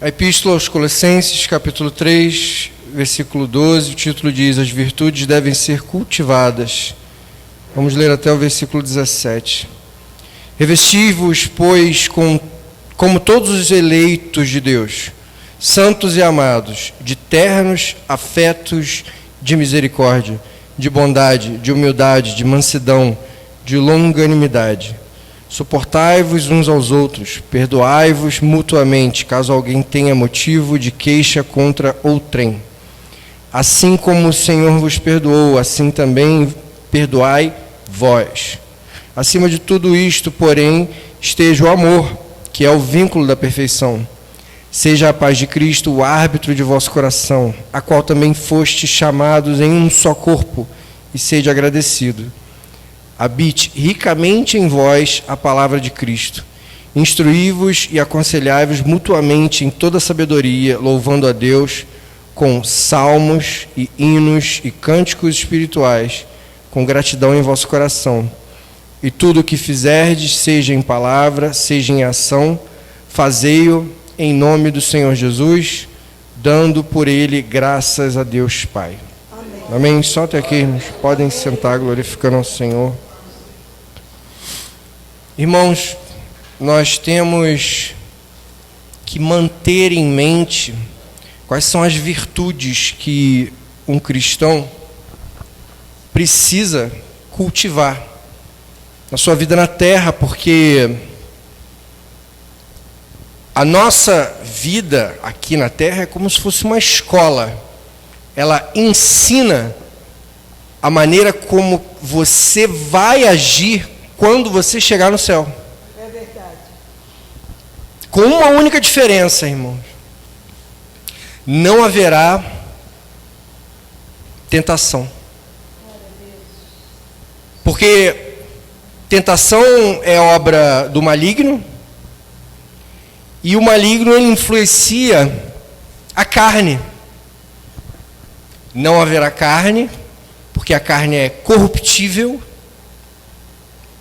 A Epístola aos Colossenses, capítulo 3, versículo 12, o título diz: as virtudes devem ser cultivadas. Vamos ler até o versículo 17. Revesti-vos, pois, como todos os eleitos de Deus, santos e amados, de ternos afetos de misericórdia, de bondade, de humildade, de mansidão, de longanimidade. Suportai-vos uns aos outros, perdoai-vos mutuamente, caso alguém tenha motivo de queixa contra outrem. Assim como o Senhor vos perdoou, assim também perdoai vós. Acima de tudo isto, porém, esteja o amor, que é o vínculo da perfeição. Seja a paz de Cristo o árbitro de vosso coração, a qual também fostes chamados em um só corpo, e sede agradecido. Habite ricamente em vós a palavra de Cristo. Instruí-vos e aconselhai-vos mutuamente em toda sabedoria, louvando a Deus com salmos e hinos e cânticos espirituais, com gratidão em vosso coração. E tudo o que fizerdes, seja em palavra, seja em ação, fazei-o em nome do Senhor Jesus, dando por ele graças a Deus Pai. Amém. Amém. Só até aqui, irmãos. Podem sentar, glorificando ao Senhor. Irmãos, nós temos que manter em mente quais são as virtudes que um cristão precisa cultivar na sua vida na terra, porque a nossa vida aqui na terra é como se fosse uma escola. Ela ensina a maneira como você vai agir quando você chegar no céu. É verdade. Com uma única diferença, irmãos. Não haverá tentação. Porque tentação é obra do maligno, e o maligno ele influencia a carne. Não haverá carne, porque a carne é corruptível.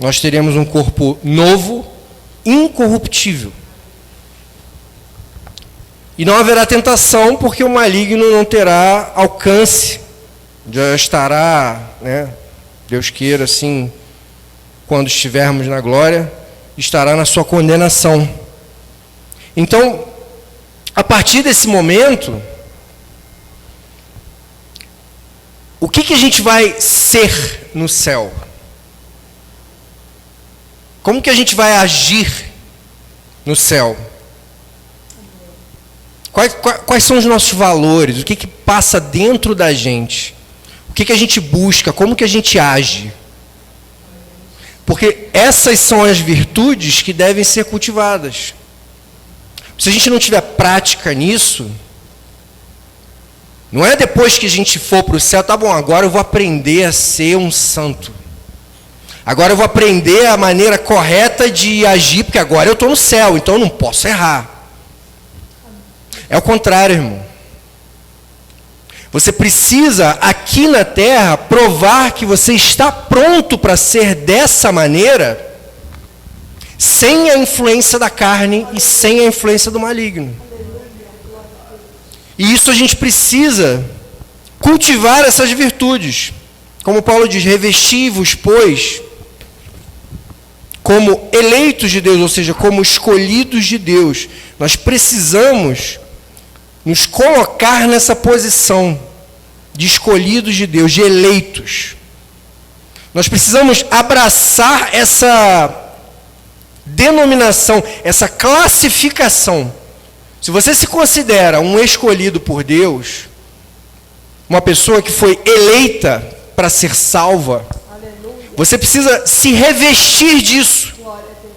Nós teremos um corpo novo, incorruptível. E não haverá tentação, porque o maligno não terá alcance. Já estará, Deus queira, assim, quando estivermos na glória, estará na sua condenação. Então, a partir desse momento, o que a gente vai ser no céu? Como que a gente vai agir no céu? Quais são os nossos valores? O que passa dentro da gente? O que a gente busca? Como que a gente age? Porque essas são as virtudes que devem ser cultivadas. Se a gente não tiver prática nisso, não é depois que a gente for para o céu, tá bom, agora eu vou aprender a ser um santo. Agora eu vou aprender a maneira correta de agir, porque agora eu estou no céu, então eu não posso errar. É o contrário, irmão. Você precisa, aqui na terra, provar que você está pronto para ser dessa maneira, sem a influência da carne e sem a influência do maligno. E isso a gente precisa cultivar essas virtudes. Como Paulo diz, revesti-vos, pois, como eleitos de Deus, ou seja, como escolhidos de Deus. Nós precisamos nos colocar nessa posição de escolhidos de Deus, de eleitos. Nós precisamos abraçar essa denominação, essa classificação. Se você se considera um escolhido por Deus, uma pessoa que foi eleita para ser salva, Aleluia. você precisa se revestir disso. Glória a Deus.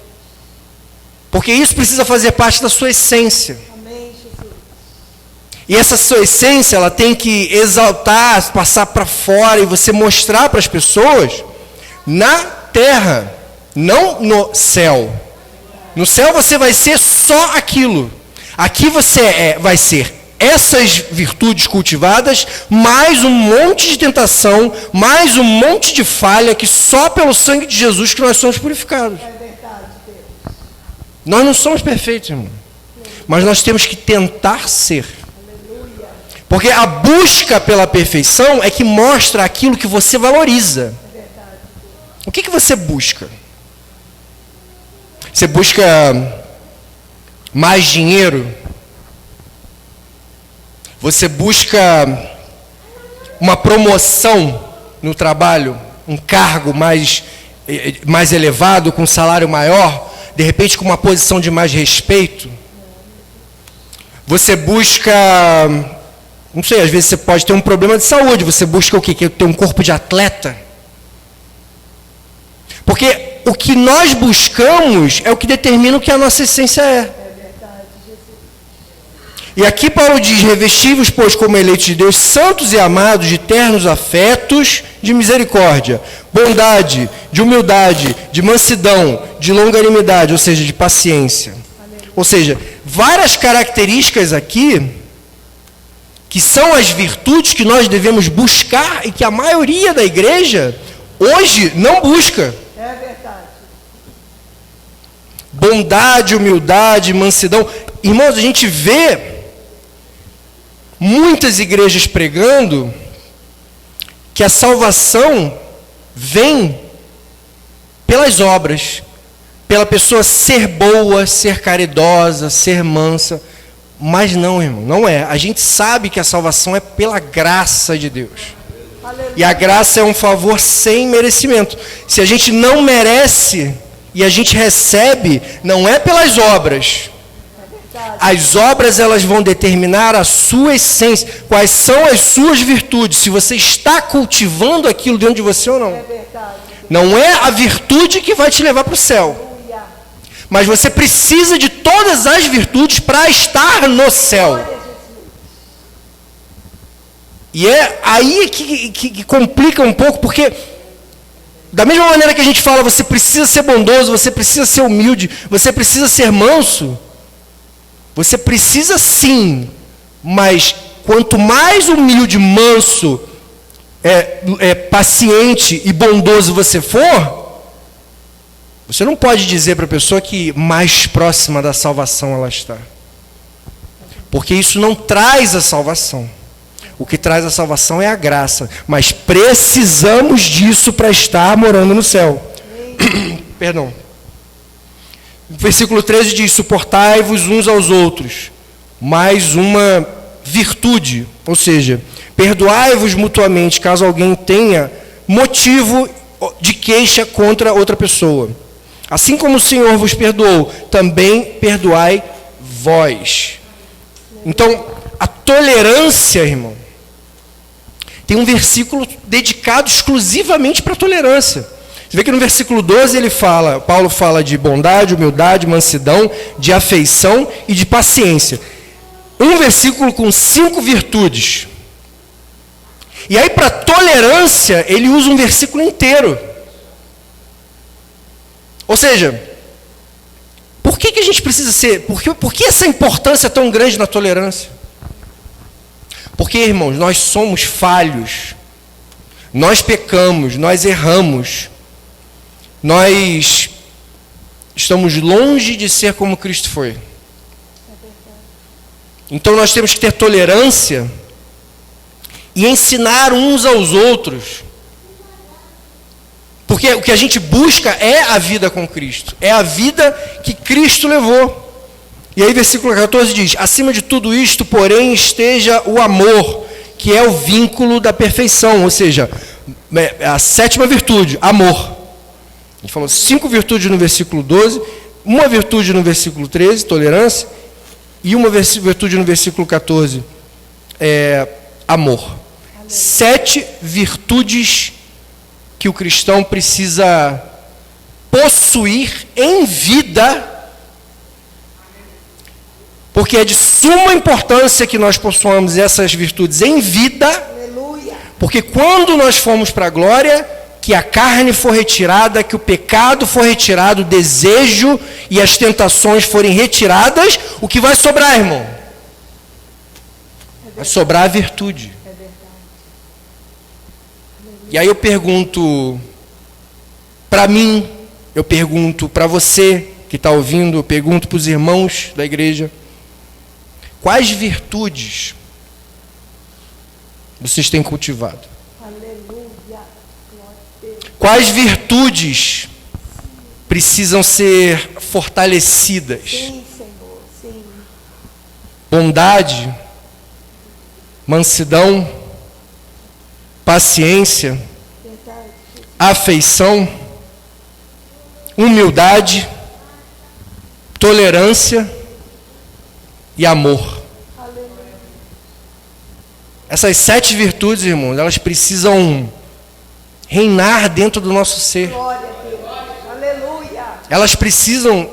Porque isso precisa fazer parte da sua essência. Amém, Jesus. E essa sua essência, ela tem que exaltar, passar para fora e você mostrar para as pessoas na terra, não no céu. No céu você vai ser só aquilo. Aqui você vai ser essas virtudes cultivadas, mais um monte de tentação, mais um monte de falha, que só pelo sangue de Jesus que nós somos purificados. É verdade, Deus. Nós não somos perfeitos, irmão. mas nós temos que tentar ser. Porque a busca pela perfeição é que mostra aquilo que você valoriza. O que você busca? Você busca mais dinheiro? Você busca uma promoção no trabalho? Um cargo mais elevado, com um salário maior? De repente com uma posição de mais respeito? Você busca... Não sei, às vezes você pode ter um problema de saúde. Você busca o quê? Quer ter um corpo de atleta? Porque o que nós buscamos é o que determina o que a nossa essência é. E aqui Paulo diz, revesti-vos, pois, como eleitos de Deus, santos e amados, de ternos afetos, de misericórdia, bondade, de humildade, de mansidão, de longanimidade, ou seja, de paciência. Ou seja, várias características aqui, que são as virtudes que nós devemos buscar e que a maioria da igreja hoje não busca. É verdade. Bondade, humildade, mansidão. Irmãos, a gente vê muitas igrejas pregando que a salvação vem pelas obras, pela pessoa ser boa, ser caridosa, ser mansa. Mas não, irmão, não é. A gente sabe que a salvação é pela graça de Deus. Aleluia. E a graça é um favor sem merecimento. Se a gente não merece e a gente recebe, não é pelas obras. As obras, elas vão determinar a sua essência. Quais são as suas virtudes. Se você está cultivando aquilo dentro de você ou não. É verdade. Não é a virtude que vai te levar para o céu. Mas você precisa de todas as virtudes para estar no céu. E é aí que complica um pouco, porque da mesma maneira que a gente fala, você precisa ser bondoso, você precisa ser humilde, você precisa ser manso, você precisa sim, mas quanto mais humilde, manso, paciente e bondoso você for, você não pode dizer para a pessoa que mais próxima da salvação ela está. Porque isso não traz a salvação. O que traz a salvação é a graça. Mas precisamos disso para estar morando no céu. Perdão. O versículo 13 diz, suportai-vos uns aos outros. Mais uma virtude. Ou seja, perdoai-vos mutuamente, caso alguém tenha motivo de queixa contra outra pessoa. Assim como o Senhor vos perdoou, também perdoai vós. Então, a tolerância, irmão, tem um versículo dedicado exclusivamente para a tolerância. Você vê que no versículo 12 Paulo fala de bondade, humildade, mansidão, de afeição e de paciência. Um versículo com 5 virtudes. E aí, para tolerância, ele usa um versículo inteiro. Ou seja, por que a gente precisa ser... Por que essa importância tão grande na tolerância? Porque, irmãos, nós somos falhos. Nós pecamos, nós erramos. Nós estamos longe de ser como Cristo foi. Então nós temos que ter tolerância e ensinar uns aos outros. Porque o que a gente busca é a vida com Cristo. É a vida que Cristo levou. E aí versículo 14 diz, acima de tudo isto, porém, esteja o amor, que é o vínculo da perfeição. Ou seja, a 7ª virtude, amor. A gente falou 5 virtudes no versículo 12, uma virtude no versículo 13, tolerância, e uma virtude no versículo 14, amor. 7 virtudes que o cristão precisa possuir em vida, porque é de suma importância que nós possuamos essas virtudes em vida. Aleluia. Porque quando nós formos para a glória, que a carne for retirada, que o pecado for retirado, o desejo e as tentações forem retiradas, o que vai sobrar, irmão? Vai sobrar a virtude. E aí eu pergunto para mim, eu pergunto para você que está ouvindo, eu pergunto para os irmãos da igreja, quais virtudes vocês têm cultivado? Aleluia. Glória a Deus. Quais virtudes precisam ser fortalecidas? Sim, Senhor. Sim. Bondade, mansidão, paciência, Verdade. afeição, humildade, tolerância e amor. Aleluia. Essas 7 virtudes, irmãos, elas precisam reinar dentro do nosso ser. Glória a Deus. Aleluia. Elas precisam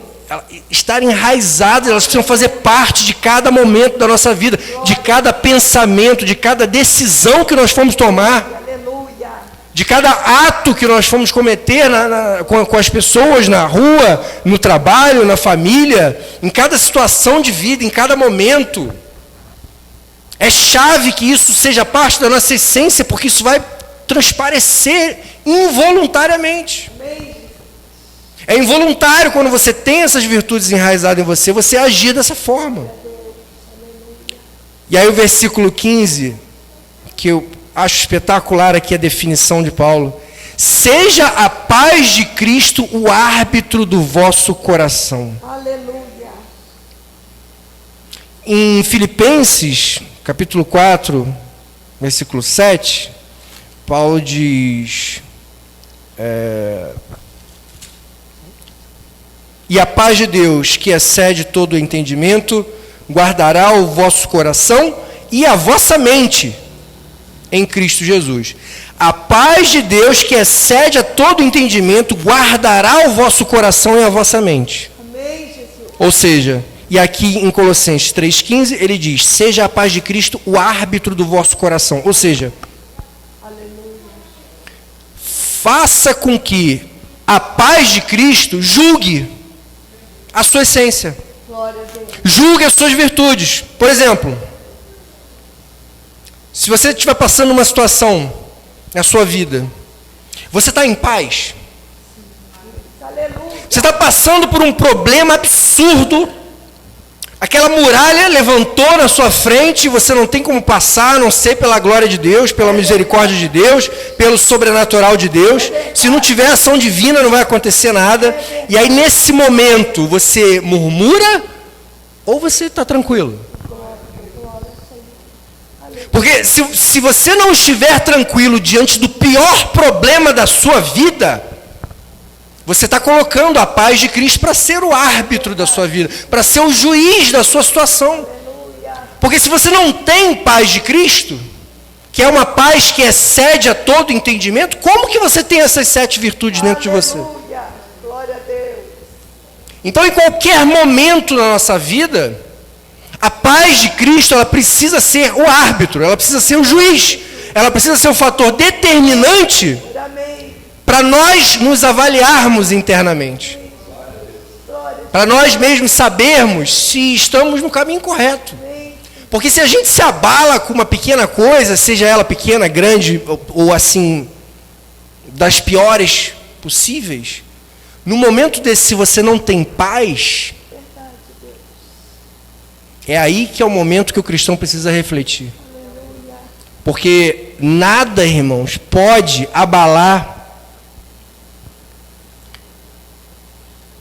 estar enraizadas, elas precisam fazer parte de cada momento da nossa vida, de cada pensamento, de cada decisão que nós fomos tomar, Aleluia. de cada ato que nós fomos cometer com as pessoas na rua, no trabalho, na família, em cada situação de vida, em cada momento. É chave que isso seja parte da nossa essência, porque isso vai transparecer involuntariamente. Amém. É involuntário quando você tem essas virtudes enraizadas em você, você agir dessa forma. E aí o versículo 15, que eu acho espetacular aqui a definição de Paulo. Seja a paz de Cristo o árbitro do vosso coração. Aleluia. Em Filipenses, capítulo 4, versículo 7, Paulo diz... E a paz de Deus, que excede todo o entendimento, guardará o vosso coração e a vossa mente em Cristo Jesus. A paz de Deus, que excede a todo o entendimento, guardará o vosso coração e a vossa mente. Amém, Jesus. Ou seja, e aqui em Colossenses 3,15, ele diz, seja a paz de Cristo o árbitro do vosso coração. Ou seja, Aleluia. faça com que a paz de Cristo julgue a sua essência. Glória a Deus. Julgue as suas virtudes. Por exemplo, se você estiver passando uma situação na sua vida, você está em paz? Aleluia. Você está passando por um problema absurdo, aquela muralha levantou na sua frente, você não tem como passar, a não ser pela glória de Deus, pela misericórdia de Deus, pelo sobrenatural de Deus. Se não tiver ação divina, não vai acontecer nada. E aí, nesse momento, você murmura ou você está tranquilo? Porque se você não estiver tranquilo diante do pior problema da sua vida, você está colocando a paz de Cristo para ser o árbitro da sua vida, para ser o juiz da sua situação. Porque se você não tem paz de Cristo, que é uma paz que excede a todo entendimento, como que você tem essas 7 virtudes dentro de você? Aleluia. Glória a Deus. Então, em qualquer momento na nossa vida, a paz de Cristo, ela precisa ser o árbitro, ela precisa ser o juiz, ela precisa ser o fator determinante Amém. para nós nos avaliarmos internamente. Para nós mesmos sabermos se estamos no caminho correto. Porque se a gente se abala com uma pequena coisa, seja ela pequena, grande ou assim, das piores possíveis, no momento desse, se você não tem paz, é aí que é o momento que o cristão precisa refletir. Porque nada, irmãos, pode abalar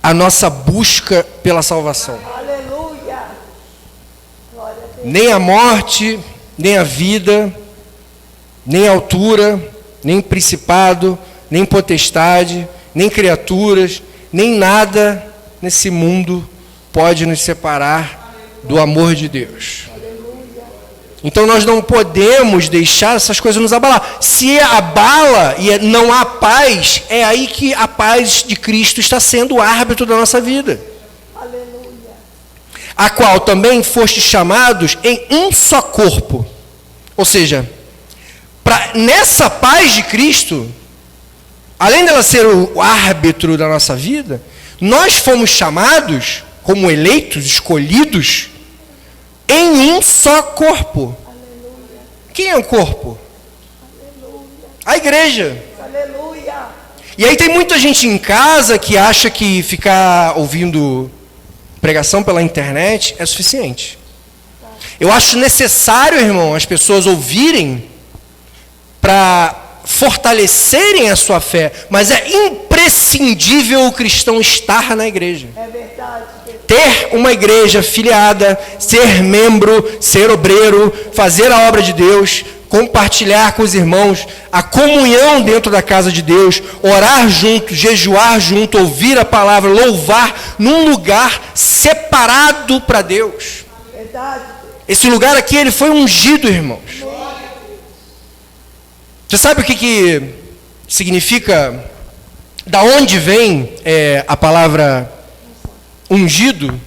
a nossa busca pela salvação. Aleluia. Glória a Deus. Nem a morte, nem a vida, nem a altura, nem principado, nem potestade, nem criaturas, nem nada nesse mundo pode nos separar do amor de Deus. Então nós não podemos deixar essas coisas nos abalar. Se abala e não há paz, é aí que a paz de Cristo está sendo o árbitro da nossa vida. Aleluia. A qual também fostes chamados em um só corpo. Ou seja, nessa paz de Cristo, além dela ser o árbitro da nossa vida, nós fomos chamados, como eleitos, escolhidos, em um só corpo. Aleluia. Quem é o corpo? Aleluia. A igreja. Aleluia. E aí tem muita gente em casa que acha que ficar ouvindo pregação pela internet é suficiente. Eu acho necessário, irmão, as pessoas ouvirem para fortalecerem a sua fé, mas é imprescindível o cristão estar na igreja. É verdade. Ter uma igreja filiada, ser membro, ser obreiro, fazer a obra de Deus, compartilhar com os irmãos, a comunhão dentro da casa de Deus, orar junto, jejuar junto, ouvir a palavra, louvar num lugar separado para Deus. Verdade. Esse lugar aqui, ele foi ungido, irmãos. Você sabe o que significa, da onde vem a palavra ungido?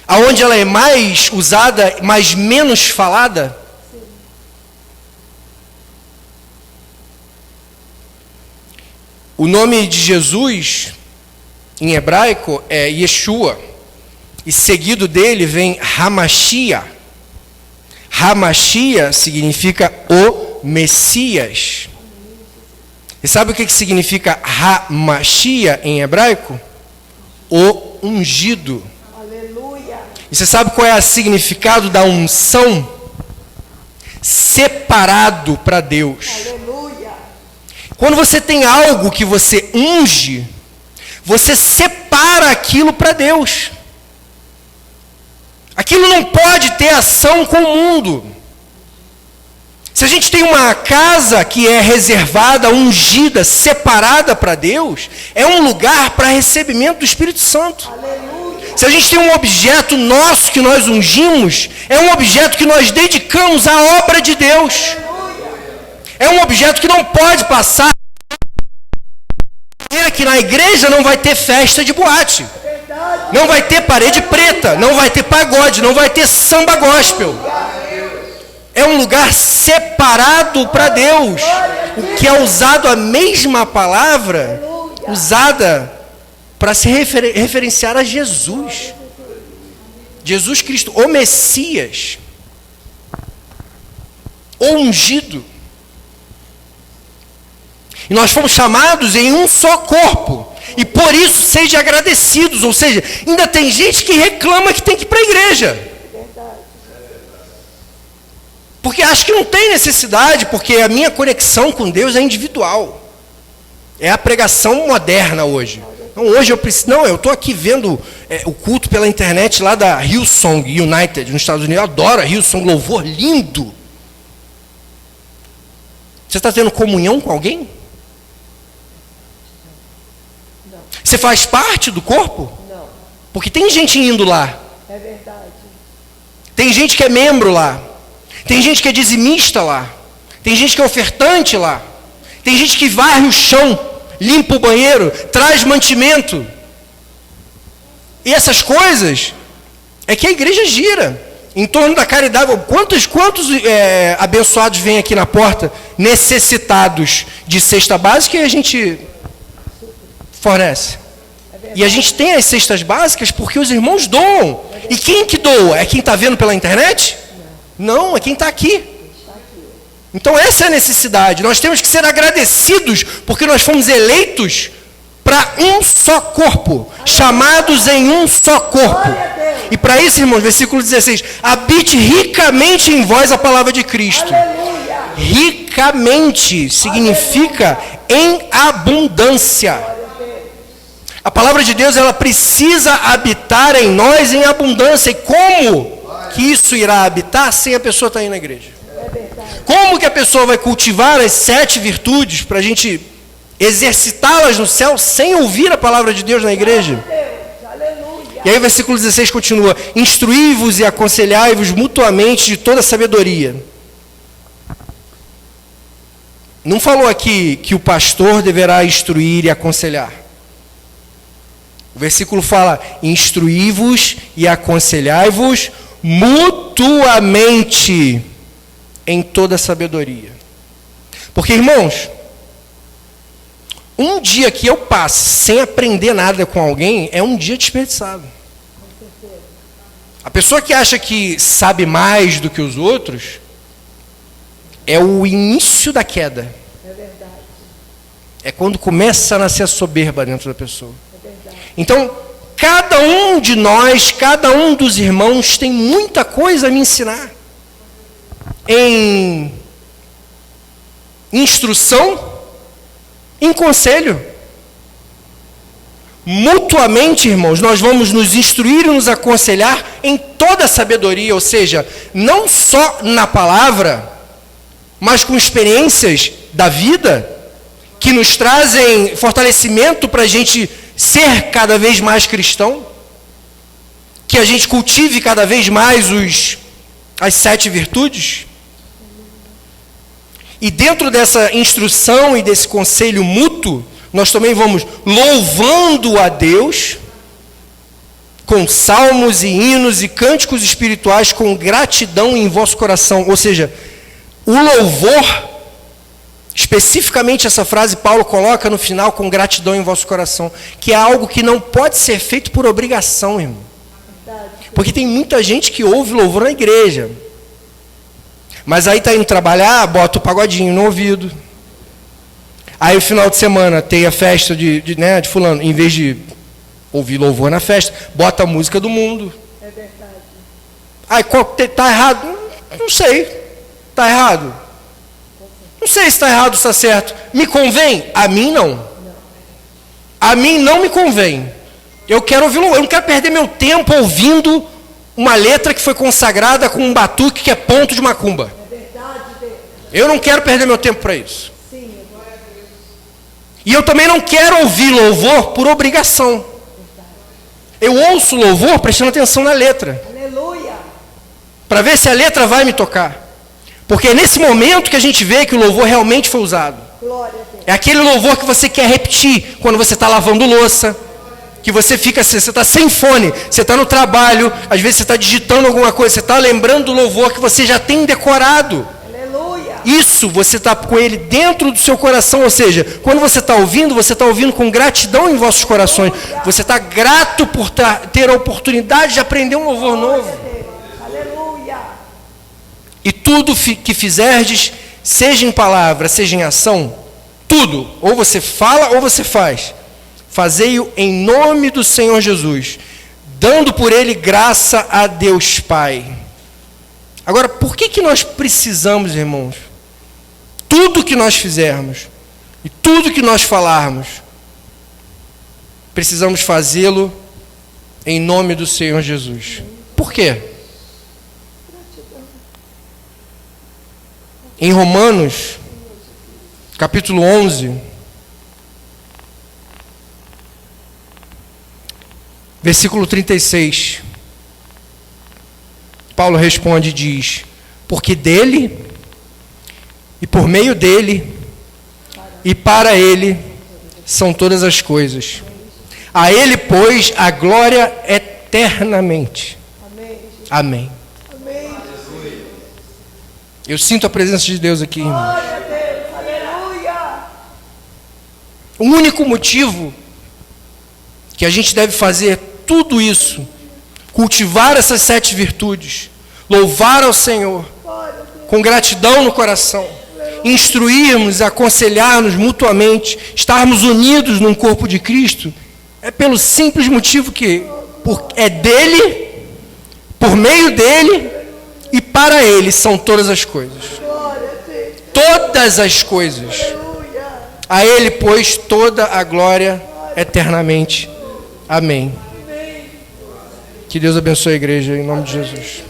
Aonde ela é mais usada, mas menos falada? O nome de Jesus, em hebraico, é Yeshua. E seguido dele vem Hamashia. Hamashia significa o Messias. E sabe o que significa Hamashia em hebraico? O ungido. Aleluia. E você sabe qual é o significado da unção? Separado para Deus. Aleluia. Quando você tem algo que você unge, você separa aquilo para Deus. Aquilo não pode ter ação com o mundo. Se a gente tem uma casa que é reservada, ungida, separada para Deus, é um lugar para recebimento do Espírito Santo. Aleluia. Se a gente tem um objeto nosso que nós ungimos, é um objeto que nós dedicamos à obra de Deus. É um objeto que não pode passar. Que na igreja não vai ter festa de boate. Não vai ter parede preta, não vai ter pagode, não vai ter samba gospel. É um lugar separado para Deus. O que é usado a mesma palavra, usada para se referenciar a Jesus. Jesus Cristo, o Messias. O ungido. E nós fomos chamados em um só corpo. E por isso sejam agradecidos. Ou seja, ainda tem gente que reclama que tem que ir para a igreja. Porque acha que não tem necessidade, porque a minha conexão com Deus é individual. É a pregação moderna hoje. Não, hoje eu preciso. Não, eu estou aqui vendo o culto pela internet lá da Hillsong United, nos Estados Unidos. Eu adoro a Hillsong, louvor lindo. Você está tendo comunhão com alguém? Você faz parte do corpo? Não. Porque tem gente indo lá. É verdade. Tem gente que é membro lá. Tem gente que é dizimista lá. Tem gente que é ofertante lá. Tem gente que varre o chão, limpa o banheiro, traz mantimento. E essas coisas é que a igreja gira em torno da caridade. Quantos abençoados vêm aqui na porta necessitados de cesta básica e a gente fornece? E a gente tem as cestas básicas porque os irmãos doam. E quem que doa? É quem está vendo pela internet? Não, é quem está aqui. Então essa é a necessidade. Nós temos que ser agradecidos porque nós fomos eleitos para um só corpo, chamados em um só corpo. E para isso, irmãos, versículo 16, habite ricamente em vós a palavra de Cristo. Aleluia. Ricamente significa em abundância. A palavra de Deus, ela precisa habitar em nós em abundância. E como que isso irá habitar sem a pessoa estar aí na igreja? Como que a pessoa vai cultivar as 7 virtudes para a gente exercitá-las no céu sem ouvir a palavra de Deus na igreja? E aí o versículo 16 continua: instruí-vos e aconselhai-vos mutuamente de toda sabedoria. Não falou aqui que o pastor deverá instruir e aconselhar. O versículo fala: instruí-vos e aconselhai-vos mutuamente em toda sabedoria. Porque, irmãos, um dia que eu passe sem aprender nada com alguém é um dia desperdiçado. A pessoa que acha que sabe mais do que os outros é o início da queda. É verdade. É quando começa a nascer a soberba dentro da pessoa. É verdade. Então, cada um de nós, cada um dos irmãos tem muita coisa a me ensinar. Em instrução, em conselho. Mutuamente, irmãos, nós vamos nos instruir e nos aconselhar em toda a sabedoria, ou seja, não só na palavra, mas com experiências da vida, que nos trazem fortalecimento para a gente ser cada vez mais cristão, que a gente cultive cada vez mais as 7 virtudes. E dentro dessa instrução e desse conselho mútuo, nós também vamos louvando a Deus com salmos e hinos e cânticos espirituais com gratidão em vosso coração. Ou seja, o louvor, especificamente essa frase Paulo coloca no final, com gratidão em vosso coração, que é algo que não pode ser feito por obrigação, irmão. Porque tem muita gente que ouve louvor na igreja, mas aí está indo trabalhar, bota o pagodinho no ouvido. Aí, no final de semana, tem a festa de fulano. Em vez de ouvir louvor na festa, bota a música do mundo. É verdade. Aí, está errado? Não sei. Está errado? Não sei se está errado ou está certo. Me convém? A mim, não. A mim não me convém. Eu quero ouvir louvor. Eu não quero perder meu tempo ouvindo uma letra que foi consagrada com um batuque que é ponto de macumba. É verdade, Deus. Eu não quero perder meu tempo para isso. Sim. E eu também não quero ouvir louvor por obrigação. Eu ouço louvor prestando atenção na letra, Aleluia. para ver se a letra vai me tocar. Porque é nesse momento que a gente vê que o louvor realmente foi usado. Glória a Deus. É aquele louvor que você quer repetir quando você está lavando louça, que você fica, você está sem fone, você está no trabalho, às vezes você está digitando alguma coisa, você está lembrando do louvor que você já tem decorado. Aleluia. Isso, você está com ele dentro do seu coração, ou seja, quando você está ouvindo com gratidão em vossos corações. Você está grato por ter a oportunidade de aprender um louvor novo. Aleluia. E tudo que fizerdes, seja em palavra, seja em ação, tudo, ou você fala ou você faz, fazei-o em nome do Senhor Jesus, dando por ele graça a Deus Pai. Agora, por que nós precisamos, irmãos, tudo que nós fizermos e tudo que nós falarmos, precisamos fazê-lo em nome do Senhor Jesus? Por quê? Em Romanos, capítulo 11, versículo 36, Paulo responde e diz: porque dele, e por meio dele, e para ele, são todas as coisas. A ele, pois, a glória eternamente. Amém. Amém. Amém. Eu sinto a presença de Deus aqui, irmão. Glória a Deus. Aleluia. O único motivo que a gente deve fazer tudo isso, cultivar essas 7 virtudes, louvar ao Senhor, com gratidão no coração, instruirmos, aconselhar-nos mutuamente, estarmos unidos num corpo de Cristo, é pelo simples motivo que é dele, por meio dele e para ele são todas as coisas. Glória a Deus. Todas as coisas. Aleluia. A ele, pois, toda a glória eternamente. Amém. Que Deus abençoe a igreja, em nome de Jesus.